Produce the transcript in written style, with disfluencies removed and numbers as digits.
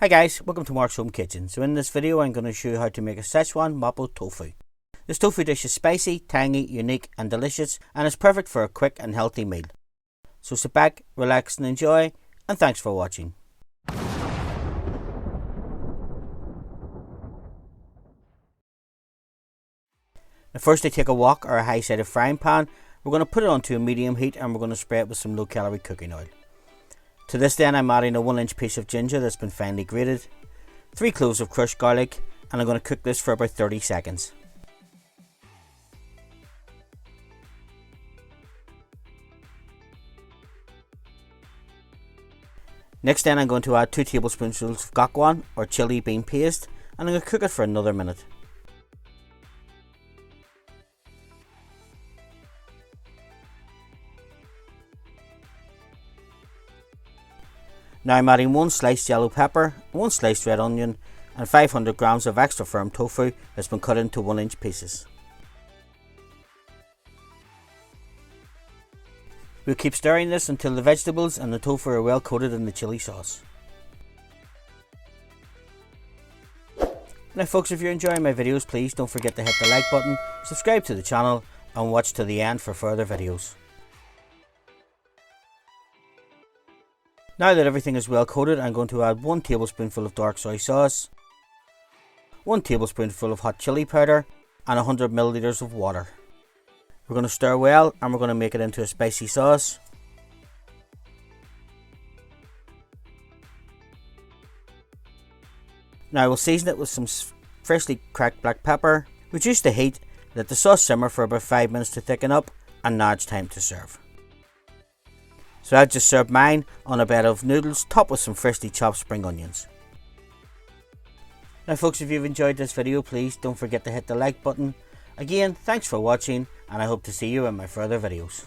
Hi guys, welcome to Mark's Home Kitchen. So in this video I'm going to show you how to make a Szechuan Mapo Tofu. This tofu dish is spicy, tangy, unique and delicious, and is perfect for a quick and healthy meal. So sit back, relax and enjoy, and thanks for watching. Now firstly, take a wok or a high-sided frying pan. We're going to put it onto a medium heat and we're going to spray it with some low-calorie cooking oil. To this then I'm adding a 1-inch piece of ginger that's been finely grated, 3 cloves of crushed garlic, and I'm going to cook this for about 30 seconds. Next then I'm going to add 2 tablespoonfuls of gakwan or chilli bean paste, and I'm going to cook it for another minute. Now I'm adding 1 sliced yellow pepper, 1 sliced red onion, and 500 grams of extra firm tofu that's been cut into 1-inch pieces. We'll keep stirring this until the vegetables and the tofu are well coated in the chili sauce. Now folks, if you're enjoying my videos, please don't forget to hit the like button, subscribe to the channel and watch to the end for further videos. Now that everything is well coated, I'm going to add 1 tablespoonful of dark soy sauce, 1 tablespoonful of hot chili powder, and 100 milliliters of water. We're going to stir well and we're going to make it into a spicy sauce. Now we'll season it with some freshly cracked black pepper, reduce the heat, let the sauce simmer for about 5 minutes to thicken up, and now it's time to serve. So I've just served mine on a bed of noodles topped with some freshly chopped spring onions. Now folks, if you've enjoyed this video, please don't forget to hit the like button. Again, thanks for watching and I hope to see you in my further videos.